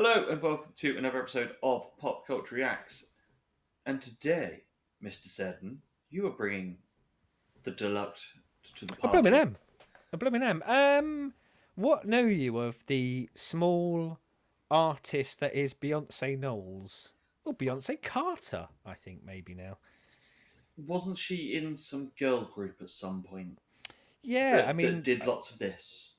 Hello and welcome to another episode of Pop Culture Reacts. And today, Mr. Seddon, you are bringing the deluxe to the I blooming party. am. I blooming am. What know you of the small artist that is Beyonce Knowles? Or Beyonce Carter, I think maybe now. Wasn't she in some girl group at some point Yeah, I that mean, did lots of this?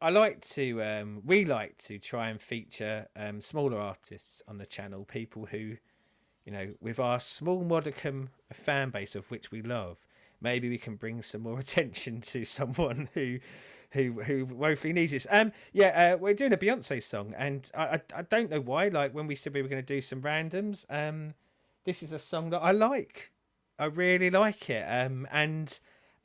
I like to. We like to try and feature smaller artists on the channel, people who, with our small modicum of fan base of which we love, maybe we can bring some more attention to someone who woefully needs this. We're doing a Beyonce song, and I don't know why. Like when we said we were going to do some randoms, this is a song that I like. I really like it.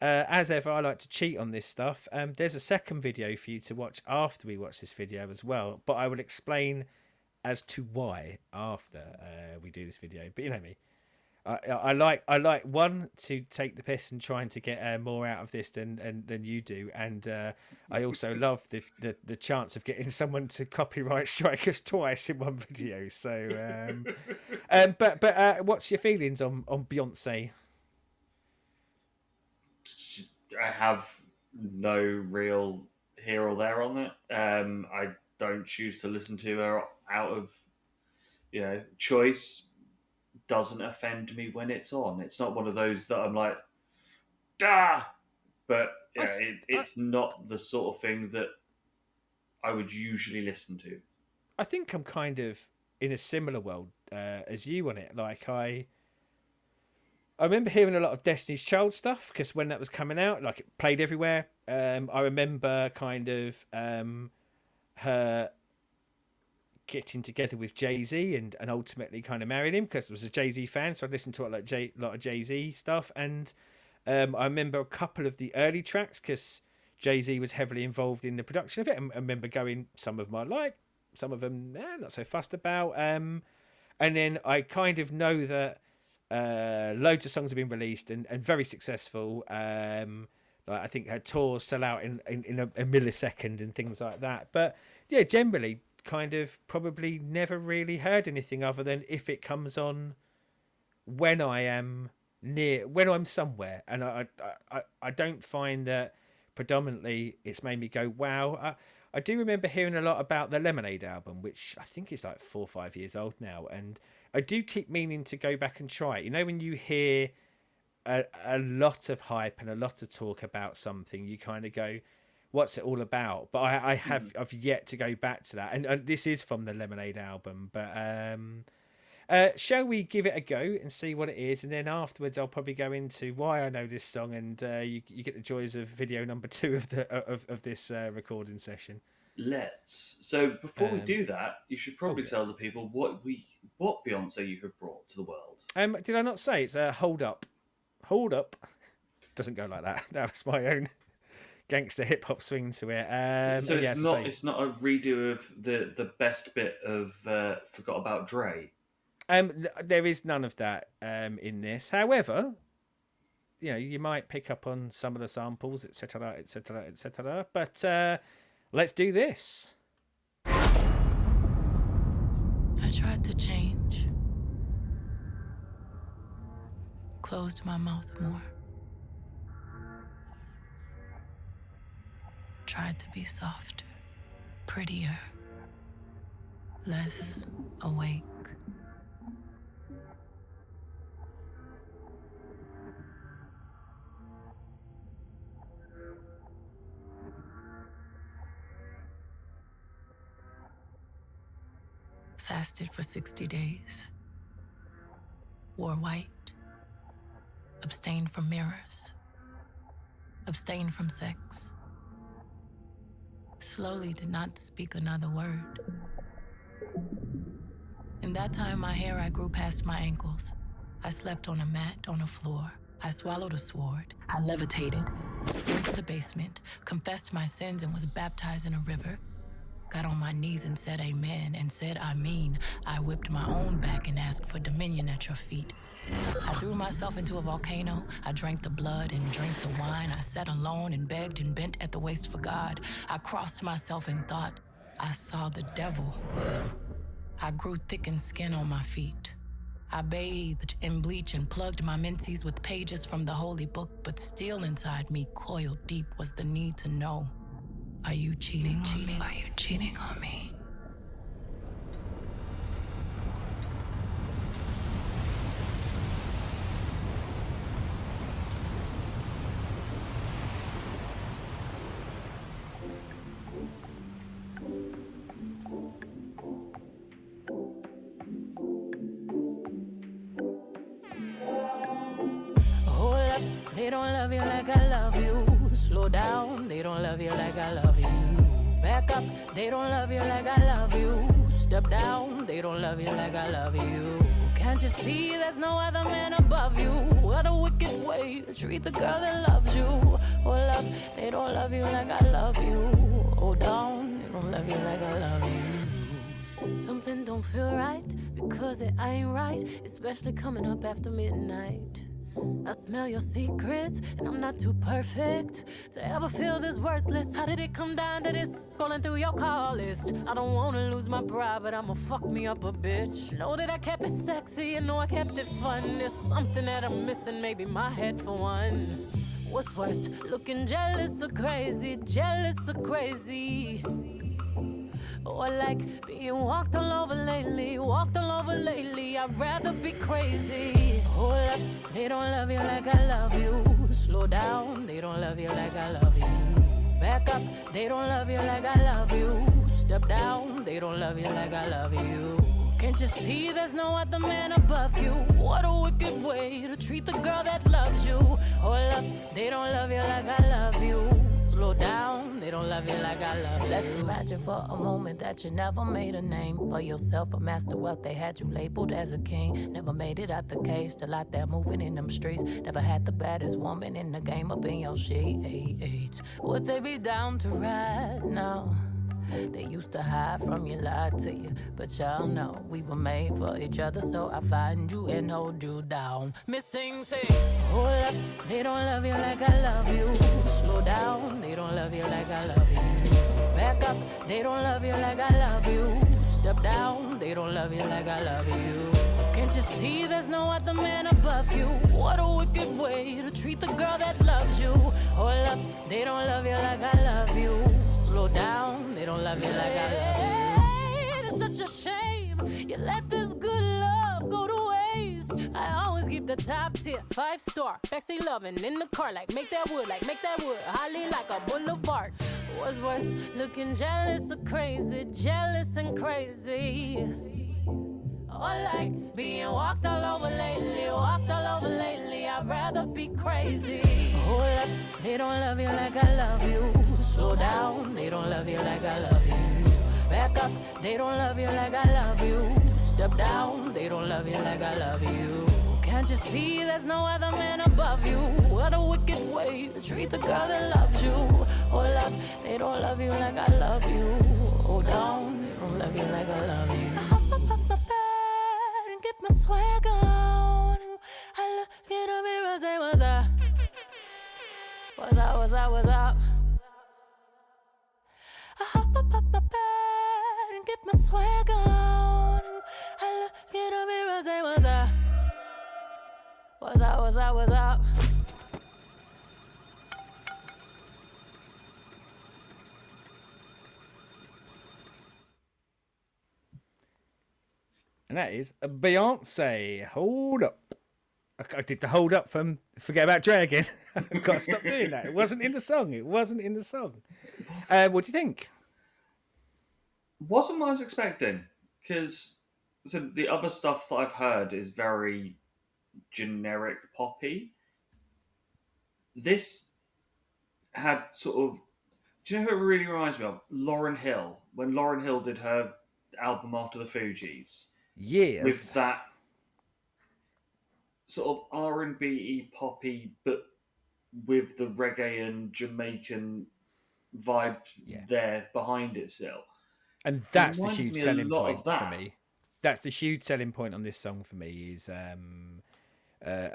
As ever, I like to cheat on this stuff. There's a second video for you to watch after we watch this video as well, but I will explain as to why after we do this video. But you know me, I like one to take the piss and trying to get more out of this than you do, and I also love the chance of getting someone to copyright strike us twice in one video. So, but what's your feelings on Beyonce? I have no real here or there on it. I don't choose to listen to her out of choice. Doesn't offend me when it's on. It's not one of those that I'm like, "Da!" But I, I it's not the sort of thing that I would usually listen to. I think I'm kind of in a similar world as you on it. Like I remember hearing a lot of Destiny's Child stuff because when that was coming out, like it played everywhere. I remember kind of her getting together with Jay-Z and ultimately kind of marrying him because I was a Jay-Z fan, so I listened to a lot of Jay-Z stuff. And I remember a couple of the early tracks because Jay-Z was heavily involved in the production of it. And I remember going, some of them I like, some of them not so fussed about. And then I kind of know that loads of songs have been released and very successful. Like I think her tours sell out in a millisecond and things like that. But yeah, generally, kind of probably never really heard anything other than if it comes on when I am when I'm somewhere, and I don't find that predominantly it's made me go wow. I do remember hearing a lot about the Lemonade album, which I think is like 4 or 5 years old now, and I do keep meaning to go back and try it. You know, when you hear a lot of hype and a lot of talk about something, you kind of go, "What's it all about?" But I've yet to go back to that, and this is from the Lemonade album. But shall we give it a go and see what it is, and then afterwards I'll probably go into why I know this song, and you get the joys of video number two of of this recording session. Let's. So before we Um, do that, you should oh probably tell the yes. people what Beyonce you have brought to the world. Did I not say it's a hold up? Hold up. Doesn't go like that. That was my own gangster hip hop swing to it. So Yeah, so say, it's not a redo of the best bit of Forgot About Dre. there is none of that in this. However, you might pick up on some of the samples, etc., etc., etc. But let's do this. I tried to change, closed my mouth more, tried to be softer, prettier, less awake. Fasted for 60 days, wore white, abstained from mirrors, abstained from sex. Slowly did not speak another word. In that time, my hair I grew past my ankles. I slept on a mat on a floor. I swallowed a sword. I levitated, went to the basement, confessed my sins and was baptized in a river. Got on my knees and said amen and said I mean. I whipped my own back and asked for dominion at your feet. I threw myself into a volcano. I drank the blood and drank the wine. I sat alone and begged and bent at the waist for God. I crossed myself and thought I saw the devil. I grew thickened skin on my feet. I bathed in bleach and plugged my mentees with pages from the holy book, but still inside me, coiled deep, was the need to know. Are you cheating on me? Are you cheating on me? Hold up, they don't love you like I love you. Slow down, they don't love you like I love you. Back up, they don't love you like I love you. Step down, they don't love you like I love you. Can't you see there's no other man above you? What a wicked way to treat the girl that loves you. Hold up, they don't love you like I love you. Hold down, they don't love you like I love you. Something don't feel right because it ain't right, especially coming up after midnight. I smell your secrets, and I'm not too perfect to ever feel this worthless. How did it come down to this? Scrolling through your call list. I don't wanna lose my pride, but I'ma fuck me up a bitch. Know that I kept it sexy, and know I kept it fun. There's something that I'm missing, maybe my head for one. What's worst, looking jealous or crazy, jealous or crazy? Or like being walked all over lately, walked all over lately. I'd rather be crazy. Hold up, they don't love you like I love you. Slow down, they don't love you like I love you. Back up, they don't love you like I love you. Step down, they don't love you like I love you. Can't you see there's no other man above you? What a wicked way to treat the girl that loves you. Hold up, they don't love you like I love you. Slow down, they don't love you like I love you. Let's imagine for a moment that you never made a name for yourself, a master wealth. They had you labeled as a king. Never made it out the cave, still out there moving in them streets. Never had the baddest woman in the game up in your sheets. Would they be down to ride now? They used to hide from you, lied to you, but y'all know we were made for each other, so I find you and hold you down. Missing, say, hold up, they don't love you like I love you. Slow down, they don't love you like I love you. Back up, they don't love you like I love you. Step down, they don't love you like I love you. Can't you see there's no other man above you? What a wicked way to treat the girl that loves you. Hold up, they don't love you like I love you. Slow down, they don't love you like I love you. It's such a shame you let this good love go to waste. I always keep the top tier, 5-star, sexy loving in the car, like make that wood, holly like a boulevard. What's worse, looking jealous or crazy, jealous and crazy. Or like being walked all over lately, I'd rather be crazy. Hold up, they don't love you like I love you. Slow down, they don't love you like I love you. Back up, they don't love you like I love you. Step down, they don't love you like I love you. Can't you see there's no other man above you? What a wicked way to treat the girl that loves you. Hold up, they don't love you like I love you. Hold down, they don't love you like I love you. I hop up my bed and get my swag on. I look in the mirror and say, what's up? What's up, what's up, what's up? I hop up my bed and get my swag on. I look in the mirror and say, what's up? What's up, what's up, what's up? And that is a Beyoncé. Hold up. I did the hold up from Forget About Dre again. I've got to stop doing that. It wasn't in the song. What do you think? Wasn't what I was expecting, because the other stuff that I've heard is very generic poppy. This had sort of. Do you know who it really reminds me of? Lauryn Hill. When Lauryn Hill did her album after the Fugees. Yes. With that sort of R&B poppy, but with the reggae and Jamaican vibe there behind it still. And that's the Reminded huge me a selling lot point of that. for me. That's the huge selling point on this song for me is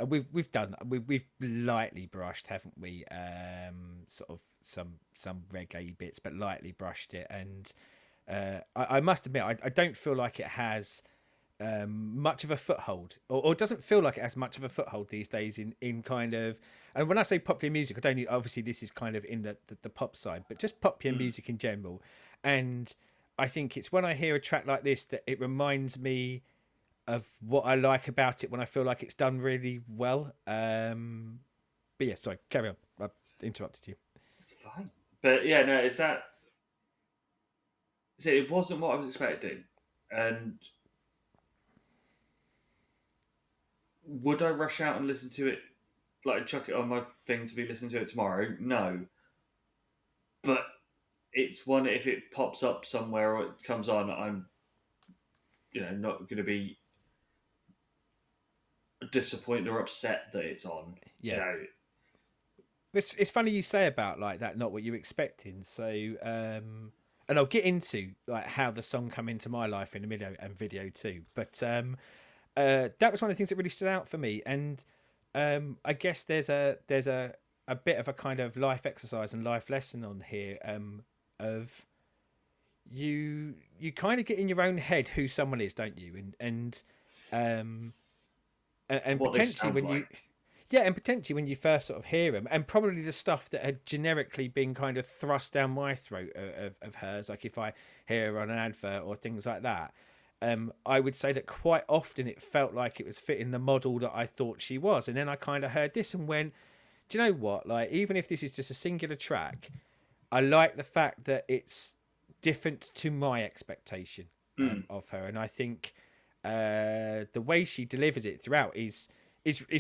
we've lightly brushed, haven't we? Sort of some reggae bits, but lightly brushed it. And I must admit, I don't feel like it has much of a foothold, or doesn't feel like it has much of a foothold these days in kind of. And when I say popular music, I don't need, obviously this is kind of in the pop side, but just popular music in general. And I think it's when I hear a track like this that it reminds me of what I like about it when I feel like it's done really well. But yeah, sorry, carry on. I interrupted you. It's fine. But yeah, no, it's that. So it wasn't what I was expecting, and would I rush out and listen to it, like chuck it on my thing to be listening to it tomorrow? No, but it's one if it pops up somewhere or it comes on, I'm not going to be disappointed or upset that it's on. You Yeah. know, It's funny you say about like that, not what you're expecting. So, and I'll get into like how the song come into my life in a video too. But that was one of the things that really stood out for me. And I guess there's a bit of a kind of life exercise and life lesson on here of you kind of get in your own head who someone is, don't you? Um and what they potentially sound when like. you yeah, and potentially when you first sort of hear them, and probably the stuff that had generically been kind of thrust down my throat of hers, like if I hear her on an advert or things like that, I would say that quite often it felt like it was fitting the model that I thought she was. And then I kind of heard this and went, do you know what? Like, even if this is just a singular track, I like the fact that it's different to my expectation Mm. of her, and I think the way she delivers it throughout is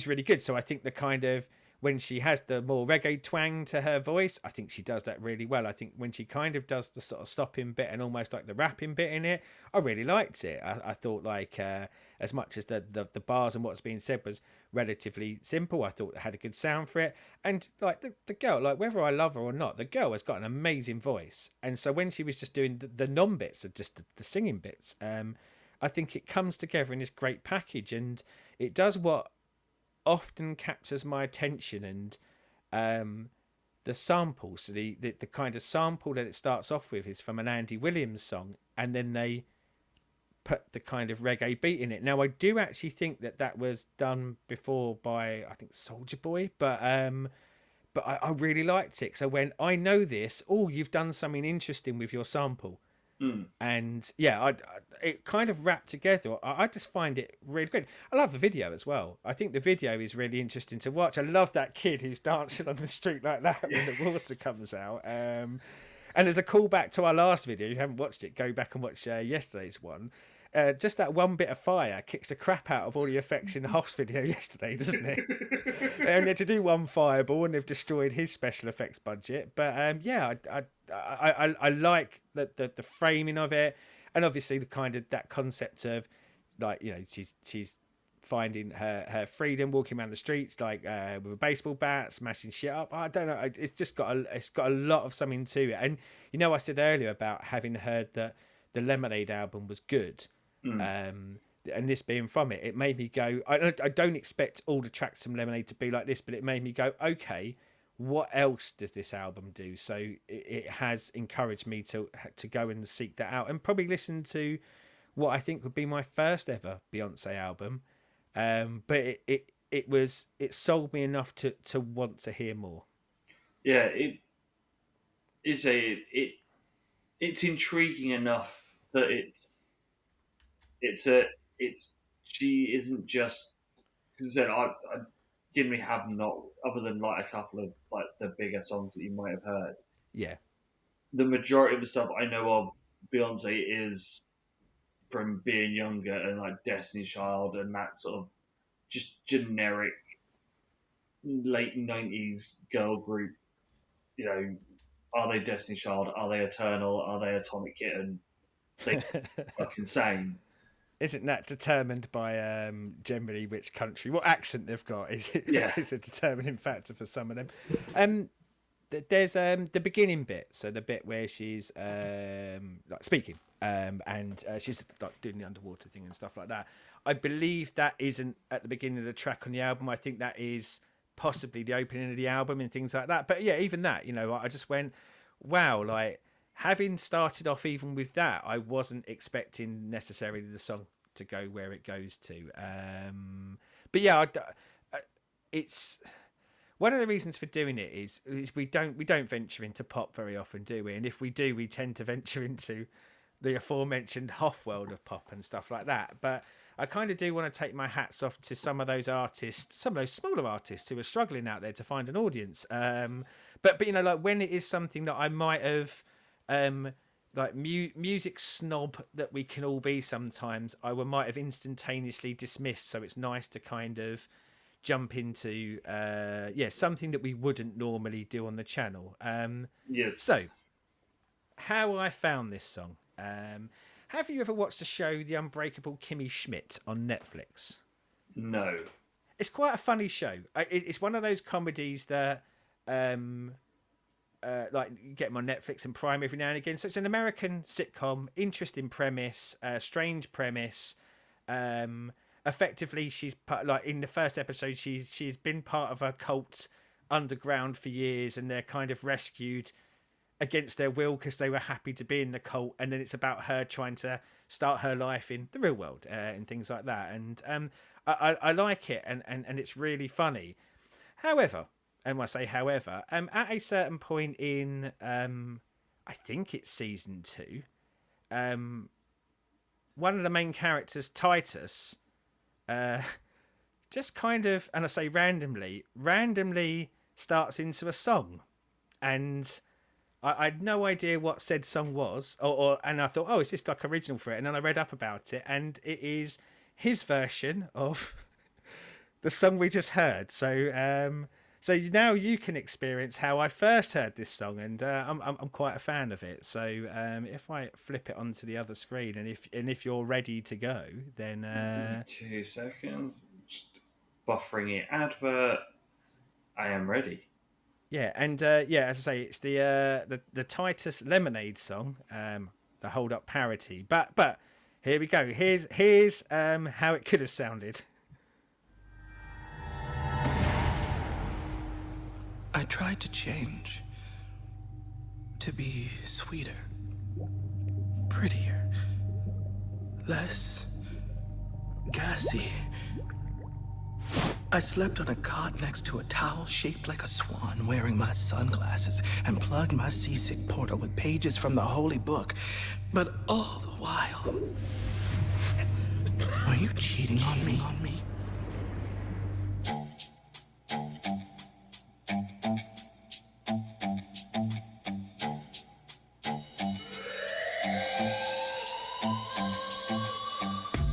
really good. So I think the kind of when she has the more reggae twang to her voice, I think she does that really well. I think when she kind of does the sort of stopping bit and almost like the rapping bit in it, I really liked it. I thought like as much as the bars and what's being said was relatively simple, I thought it had a good sound for it. And like the girl, like whether I love her or not, the girl has got an amazing voice. And so when she was just doing the non bits, of just the singing bits, I think it comes together in this great package, and it does what often captures my attention. And the sample, so the kind of sample that it starts off with is from an Andy Williams song, and then they put the kind of reggae beat in it. Now I do actually think that was done before by, I think, Soldier Boy, but I really liked it. So when I know this, oh, you've done something interesting with your sample. Mm. And yeah, it kind of wrapped together. I just find it really good. I love the video as well. I think the video is really interesting to watch. I love that kid who's dancing on the street like that when the water comes out. And there's a callback to our last video. If you haven't watched it, go back and watch yesterday's one. Just that one bit of fire kicks the crap out of all the effects in the Hoff's video yesterday, doesn't it? They only had to do one fireball, and they've destroyed his special effects budget. But yeah, I like the framing of it, and obviously the kind of that concept of like she's finding her freedom, walking around the streets like with a baseball bat, smashing shit up. I don't know. It's got a lot of something to it. And I said earlier about having heard that the Lemonade album was good. Mm. And this being from it, it made me go, I don't expect all the tracks from Lemonade to be like this, but it made me go, okay, what else does this album do? So it has encouraged me to go and seek that out and probably listen to what I think would be my first ever Beyonce album. But it sold me enough to want to hear more. Yeah, it's intriguing enough that it's a it's she isn't just because I said I generally have not other than like a couple of like the bigger songs that you might have heard. Yeah. The majority of the stuff I know of Beyonce is from being younger and like Destiny's Child and that sort of just generic late 90s girl group. Are they Destiny's Child? Are they Eternal? Are they Atomic Kitten? They fucking same. Isn't that determined by generally which country, what accent they've got? Is it Yeah. is a determining factor for some of them? There's the beginning bit, so the bit where she's like speaking, and she's like doing the underwater thing and stuff like that. I believe that isn't at the beginning of the track on the album. I think that is possibly the opening of the album and things like that. But yeah, even that, I just went, wow, like having started off even with that, I wasn't expecting necessarily the song to go where it goes to. But yeah, it's one of the reasons for doing it is we don't venture into pop very often, do we? And if we do, we tend to venture into the aforementioned Hoff world of pop and stuff like that. But I kind of do want to take my hats off to some of those artists, some of those smaller artists who are struggling out there to find an audience. But you know, like when it is something that I might have, like music snob that we can all be sometimes, might have instantaneously dismissed. So it's nice to kind of jump into something that we wouldn't normally do on the channel. Yes. So how I found this song. Have you ever watched the show The Unbreakable Kimmy Schmidt on Netflix? No. It's quite a funny show. It's one of those comedies that like you get them on Netflix and Prime every now and again. So it's an American sitcom, interesting premise, strange premise. Effectively, she's like in the first episode, she's been part of a cult underground for years, and they're kind of rescued against their will because they were happy to be in the cult, and then it's about her trying to start her life in the real world and things like that. And I like it, and it's really funny. However, and when I say however, at a certain point in I think it's season 2, one of the main characters, Titus, just kind of, and I say randomly starts into a song, and I had no idea what said song was, and I thought, oh, is this like original for it? And then I read up about it, and it is his version of the song we just heard. So now you can experience how I first heard this song, and I'm quite a fan of it. So if I flip it onto the other screen, and if you're ready to go, then 2 seconds. Just buffering it. Advert. I am ready. Yeah, and as I say, it's the Titus Lemonade song, the Hold Up parody. But here we go. Here's how it could have sounded. I tried to change, to be sweeter, prettier, less gassy. I slept on a cot next to a towel shaped like a swan, wearing my sunglasses, and plugged my seasick portal with pages from the holy book. But all the while, were you cheating on me?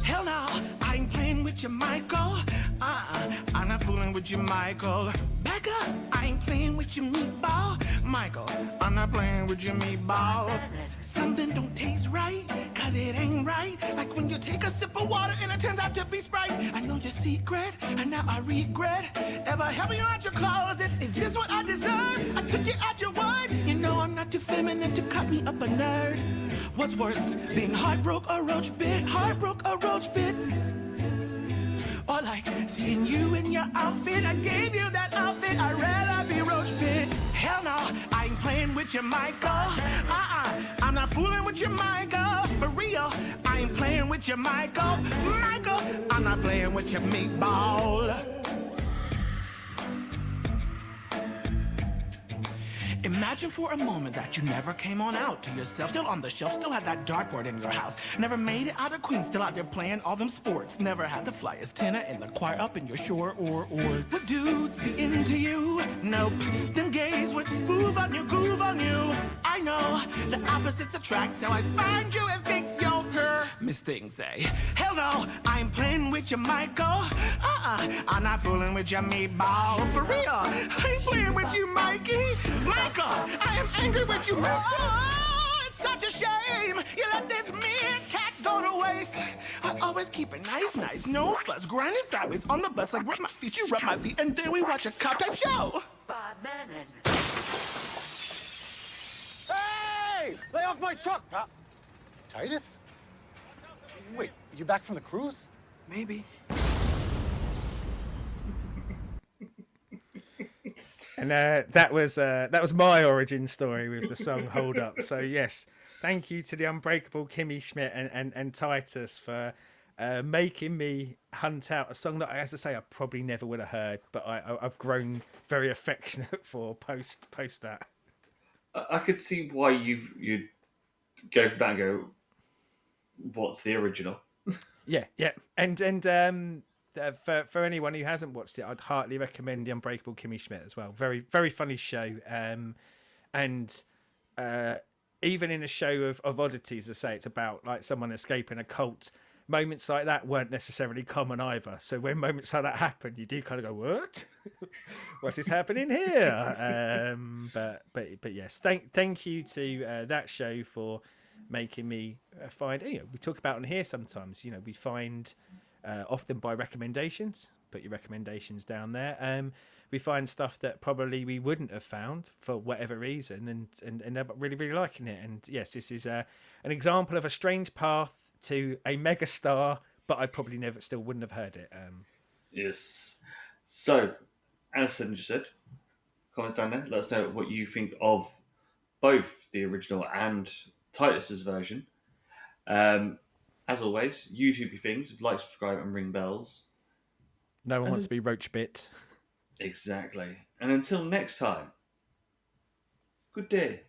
Hell no, I ain't playing with you, Michael. I'm not fooling with you, Michael. Back up, I ain't playing with your meatball. Michael, I'm not playing with your meatball. Something don't taste right, cause it ain't right. Like when you take a sip of water and it turns out to be Sprite. I know your secret, and now I regret ever helping you out your closet. Is this what I deserve? I took you at your word. You know I'm not too feminine to cut me up a nerd. What's worse, being heartbroke or roach bit? Heartbroke or roach bit? Or like seeing you in your outfit. I gave you that outfit. I'd rather be roach bit. Hell no, I ain't playing with you, Michael. I'm not fooling with you, Michael. For real, I ain't playing with you, Michael. Michael, I'm not playing with your meatball. Imagine for a moment that you never came on out to yourself. Still on the shelf, still had that dartboard in your house. Never made it out of Queens, still out there playing all them sports. Never had the flyest tenor in the choir up in your shore or Would dudes be into you? Nope. Them gays would spoof on you, groove on you. I know, the opposites attract, so I find you and fix your her. Miss Things say, hell no, I ain't playing with you, Michael. I'm not fooling with your meatball. For real, I ain't playing with you, Mikey. Michael, I am angry with you, mister. Oh, it's such a shame you let this meerkat go to waste. I always keep it nice, no fuss. Grinding sideways on the bus, like rub my feet, you rub my feet, and then we watch a cop type show. Hey! Lay off my truck! Titus? Wait, you back from the cruise? Maybe. And that was my origin story with the song "Hold Up." So yes, thank you to the unbreakable Kimmy Schmidt and Titus for making me hunt out a song that, as I say, I probably never would have heard, but I've grown very affectionate for post that. I could see why you'd go for that and go, what's the original? Yeah, yeah, and for anyone who hasn't watched it, I'd heartily recommend the Unbreakable Kimmy Schmidt as well. Very very funny show, and uh, even in a show of oddities, I say it's about like someone escaping a cult. Moments like that weren't necessarily common either. So when moments like that happen, you do kind of go, "What? What is happening here?" But yes, thank you to that show for making me find. You know, we talk about on here sometimes. You know, we find often by recommendations. Put your recommendations down there. We find stuff that probably we wouldn't have found for whatever reason, and end up really really liking it. And yes, this is an example of a strange path to a megastar, but I probably never still wouldn't have heard it. Yes. So, as Sandra said, comments down there. Let us know what you think of both the original and Titus's version. Um, as always, YouTube your things, like, subscribe, and ring bells. No one wants And to be roach bit. exactly. And until next time, good day.